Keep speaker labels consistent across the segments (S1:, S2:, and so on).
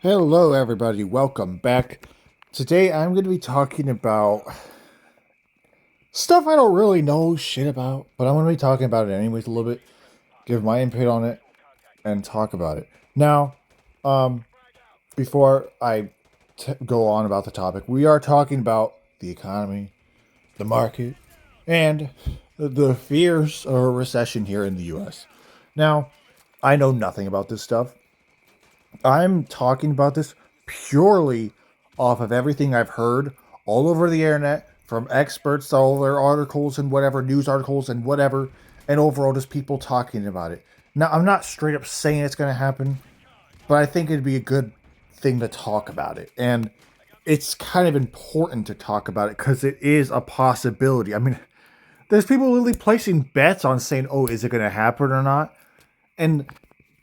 S1: Hello, everybody. Welcome back. Today, I'm going to be talking about stuff I don't really know shit about, but I'm going to be talking about it anyways a little bit, give my input on it, and talk about it. Now, um, before I go on about the topic, we are talking about the economy, the market, and the fears of a recession here in the U.S. Now, I know nothing about this stuff. I'm talking about this purely off of everything I've heard all over the internet from experts, all their articles and whatever, news articles and whatever, and overall just people talking about it. Now, I'm not straight up saying it's going to happen, but I think it'd be a good thing to talk about it. And it's kind of important to talk about it because it is a possibility. I mean, there's people literally placing bets on saying, oh, is it going to happen or not? And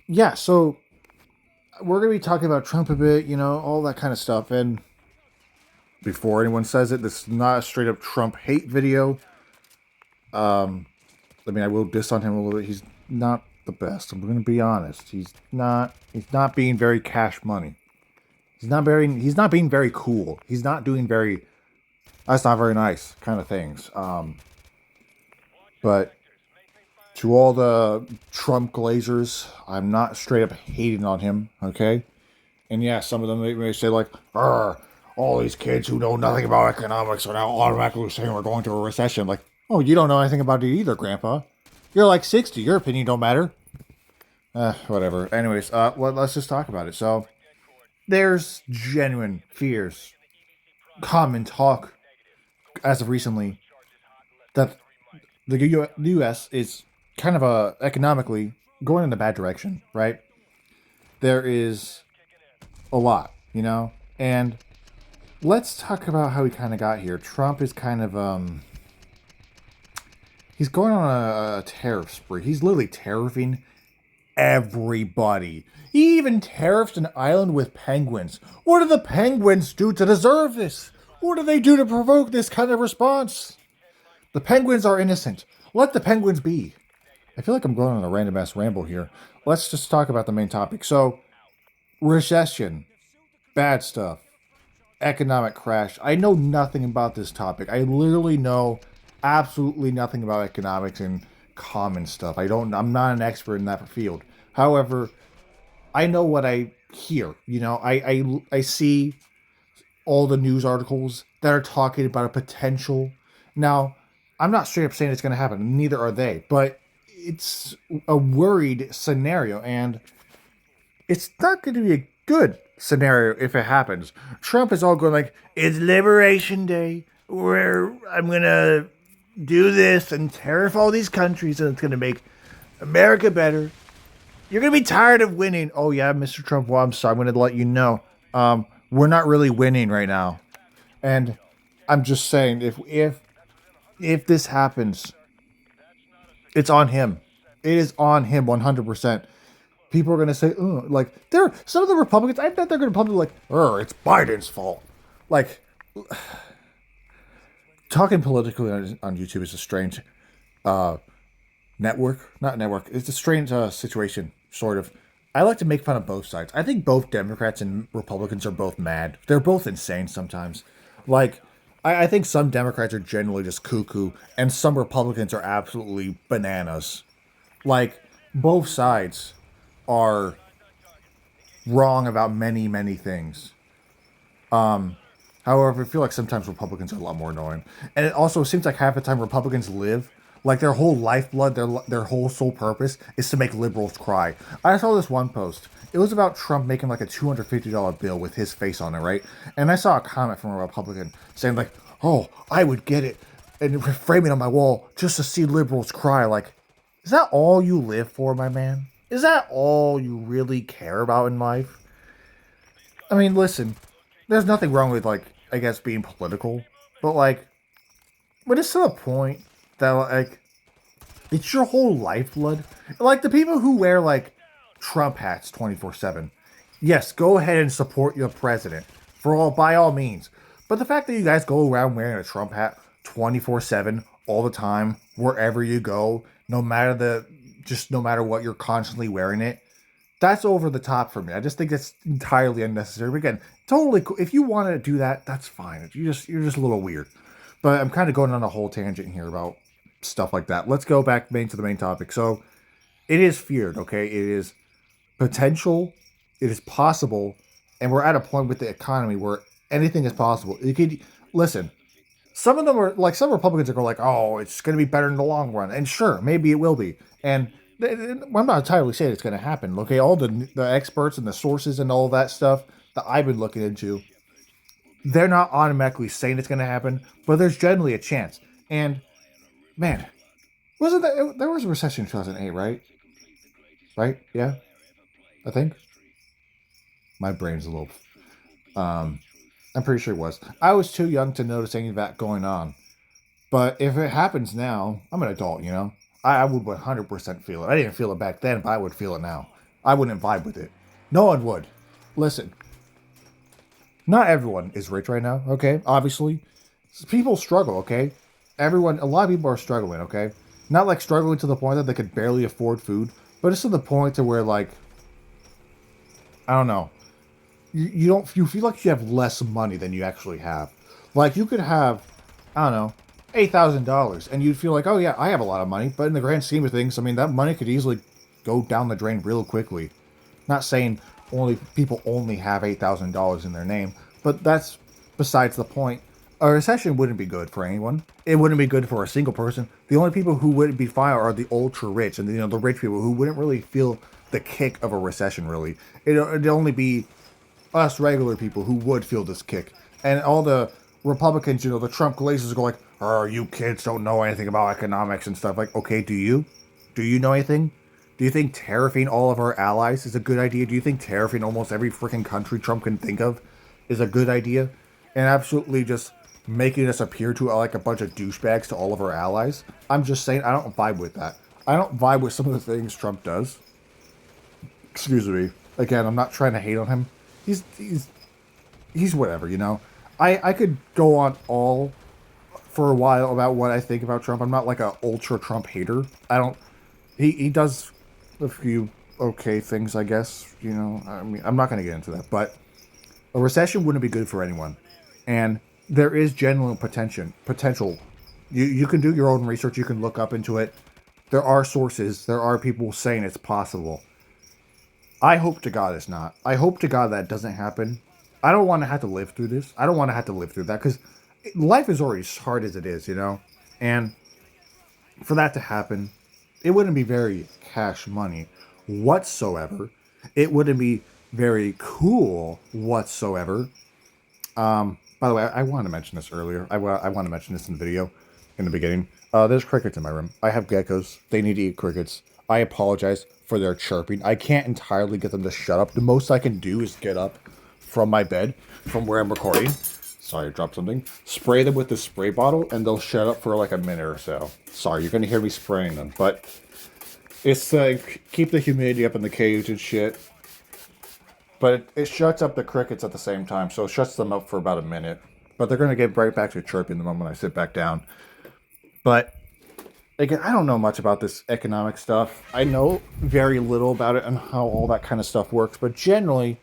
S1: yeah, so we're going to be talking about Trump a bit, all that kind of stuff. And before anyone says it, this is not a straight up Trump hate video. Um, I mean, I will diss on him a little bit. He's not the best. I'm going to be honest. He's not. He's not being very cash money. He's not very. He's not being very cool. He's not doing very. That's not very nice kind of things. But to all the Trump glazers, I'm not straight up hating on him. Okay. And yeah, some of them may say like, all these kids who know nothing about economics are now automatically saying we're going to a recession. Like, oh, you don't know anything about it either, Grandpa. You're like 60. Your opinion don't matter. Whatever. Anyways, let's just talk about it. So, there's genuine fears, common talk, as of recently, that the U.S. is kind of economically going in a bad direction, right? There is a lot, and let's talk about how he kind of got here. Trump is kind of he's going on a tariff spree. He's literally tariffing everybody. He even tariffed an island with penguins. What do the penguins do to deserve this? What do they do to provoke this kind of response? The penguins are innocent. Let the penguins be. I feel like I'm going on a random ass ramble here. Let's just talk about the main topic. So, recession, bad stuff, economic crash. I know nothing about this topic. I literally know absolutely nothing about economics and common stuff. I'm not an expert in that field. However, I know what I hear. I see all the news articles that are talking about a potential. Now, I'm not straight up saying it's going to happen. Neither are they. But it's a worried scenario, and it's not going to be a good scenario if it happens. Trump is all going like, it's Liberation Day, where I'm going to do this and tariff all these countries, and it's going to make America better. You're going to be tired of winning. Oh, yeah, Mr. Trump, well, I'm sorry. I'm going to let you know. We're not really winning right now. And I'm just saying, if this happens, it's on him. It is on him 100%. People are going to say, like, some of the Republicans, I bet they're going to probably like, it's Biden's fault. Like, talking politically on YouTube is a strange not network. It's a strange situation, sort of. I like to make fun of both sides. I think both Democrats and Republicans are both mad. They're both insane sometimes. Like, I think some Democrats are generally just cuckoo, and some Republicans are absolutely bananas. Like, both sides are wrong about many, many things. However, I feel like sometimes Republicans are a lot more annoying. And it also seems like half the time Republicans live, like their whole lifeblood, their whole sole purpose is to make liberals cry. I saw this one post. It was about Trump making like a $250 bill with his face on it, right? And I saw a comment from a Republican saying like, oh, I would get it and frame it on my wall just to see liberals cry. Like, is that all you live for, my man? Is that all you really care about in life? I mean, listen, there's nothing wrong with, like, I guess being political, but, like, when it's to the point that, like, it's your whole lifeblood. Like, the people who wear, like, Trump hats 24/7. Yes, go ahead and support your president, by all means. But the fact that you guys go around wearing a Trump hat 24/7, all the time, wherever you go, no matter what, you're constantly wearing it. That's over the top for me. I just think that's entirely unnecessary. But again, totally cool. If you want to do that, that's fine. You're just a little weird. But I'm kind of going on a whole tangent here about stuff like that. Let's go back to the main topic. So it is feared, okay? It is potential, it is possible, and we're at a point with the economy where anything is possible. You could listen. Some of them are like some Republicans are going like, "Oh, it's going to be better in the long run," and sure, maybe it will be. And I'm not entirely saying it's going to happen. Okay, all the experts and the sources and all that stuff that I've been looking into, they're not automatically saying it's going to happen, but there's generally a chance. And man, wasn't that there was a recession in 2008, right? Right? Yeah, I think my brain's a little. Um, I'm pretty sure it was. I was too young to notice any of that going on. But if it happens now, I'm an adult, you know? I would 100% feel it. I didn't feel it back then, but I would feel it now. I wouldn't vibe with it. No one would. Listen, not everyone is rich right now, okay? Obviously. People struggle, okay? A lot of people are struggling, okay? Not like struggling to the point that they could barely afford food, but it's to the point to where, like, I don't know. You feel like you have less money than you actually have. Like you could have, I don't know, $8,000, and you'd feel like, oh yeah, I have a lot of money. But in the grand scheme of things, I mean, that money could easily go down the drain real quickly. Not saying only people only have $8,000 in their name, but that's besides the point. A recession wouldn't be good for anyone. It wouldn't be good for a single person. The only people who wouldn't be fine are the ultra rich, and the rich people who wouldn't really feel the kick of a recession. Really, it'd only be us regular people who would feel this kick. And all the Republicans, the Trump glazers go like, oh, you kids don't know anything about economics and stuff. Like, okay, do you? Do you know anything? Do you think tariffing all of our allies is a good idea? Do you think tariffing almost every freaking country Trump can think of is a good idea? And absolutely just making us appear to like a bunch of douchebags to all of our allies? I'm just saying, I don't vibe with that. I don't vibe with some of the things Trump does. Excuse me. Again, I'm not trying to hate on him. He's he's he's whatever, you know. I could go on all for a while about what I think about Trump. I'm not like a ultra Trump hater. I don't. He does a few okay things, I guess. I mean, I'm not going to get into that, but a recession wouldn't be good for anyone, and there is genuine potential. Potential. You can do your own research. You can look up into it. There are sources. There are people saying it's possible. I hope to God it's not. I hope to God that doesn't happen. I don't want to have to live through this. I don't want to have to live through that because life is already as hard as it is, you know? And for that to happen, it wouldn't be very cash money whatsoever. It wouldn't be very cool whatsoever. By the way, I wanted to mention this earlier. I want to mention this in the video in the beginning. There's crickets in my room. I have geckos. They need to eat crickets. I apologize for their chirping. I can't entirely get them to shut up. The most I can do is get up from my bed, from where I'm recording. Sorry, I dropped something. Spray them with the spray bottle, and they'll shut up for like a minute or so. Sorry, you're going to hear me spraying them. But it's keep the humidity up in the cage and shit. But it shuts up the crickets at the same time, so it shuts them up for about a minute. But they're going to get right back to chirping the moment I sit back down. But again, I don't know much about this economic stuff. I know very little about it and how all that kind of stuff works. But generally,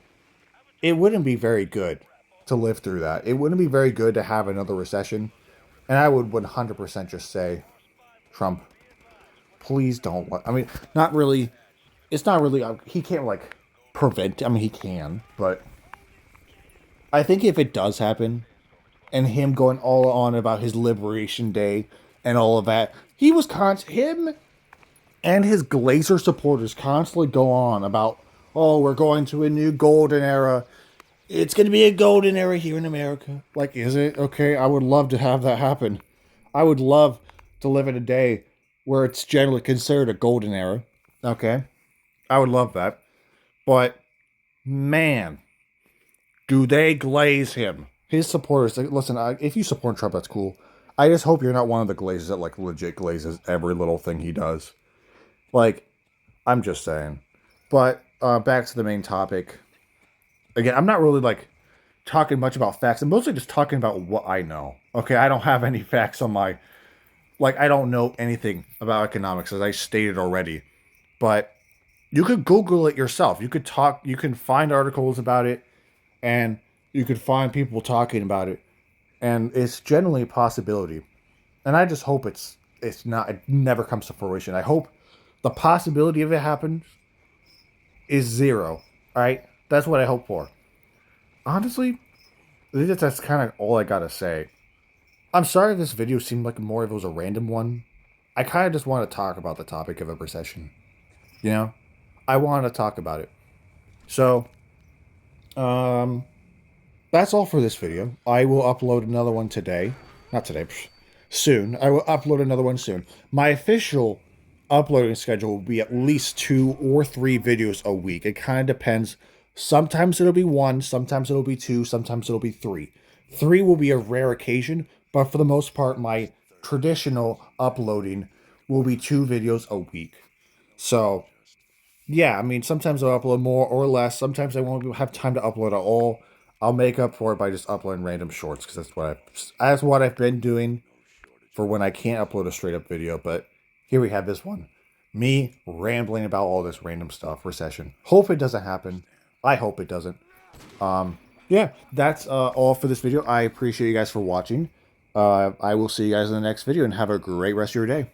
S1: it wouldn't be very good to live through that. It wouldn't be very good to have another recession. And I would 100% just say, Trump, please don't. I mean, not really. It's not really. He can't like prevent. I mean, he can, but I think if it does happen, and him going all on about his liberation day and all of that, him and his Glazer supporters constantly go on about, oh, we're going to a new golden era. It's going to be a golden era here in America. Like, is it? Okay, I would love to have that happen. I would love to live in a day where it's generally considered a golden era. Okay, I would love that. But, man, do they glaze him? His supporters, listen, if you support Trump, that's cool. I just hope you're not one of the glazes that, like, legit glazes every little thing he does. Like, I'm just saying. But, back to the main topic. Again, I'm not really, like, talking much about facts. I'm mostly just talking about what I know. Okay, I don't have any facts on my... Like, I don't know anything about economics, as I stated already. But You could Google it yourself. You could talk. You can find articles about it, and you could find people talking about it, and it's generally a possibility. And I just hope it's not. It never comes to fruition. I hope the possibility of it happens is zero. Right? That's what I hope for. Honestly, that's kind of all I gotta say. I'm sorry this video seemed like more if it was a random one. I kind of just want to talk about the topic of a recession. You know, I want to talk about it. So, um, that's all for this video. I will upload another one today. Not today, soon. I will upload another one soon. My official uploading schedule will be at least 2 or 3 videos a week. It kind of depends. Sometimes it'll be 1, sometimes it'll be 2, sometimes it'll be 3. 3 will be a rare occasion, but for the most part, my traditional uploading will be 2 videos a week. So, yeah, I mean, sometimes I'll upload more or less. Sometimes I won't have time to upload at all. I'll make up for it by just uploading random shorts because that's what I've been doing for when I can't upload a straight up video. But here we have this one, me rambling about all this random stuff. Recession. Hope it doesn't happen. I hope it doesn't. Yeah, that's all for this video. I appreciate you guys for watching. I will see you guys in the next video and have a great rest of your day.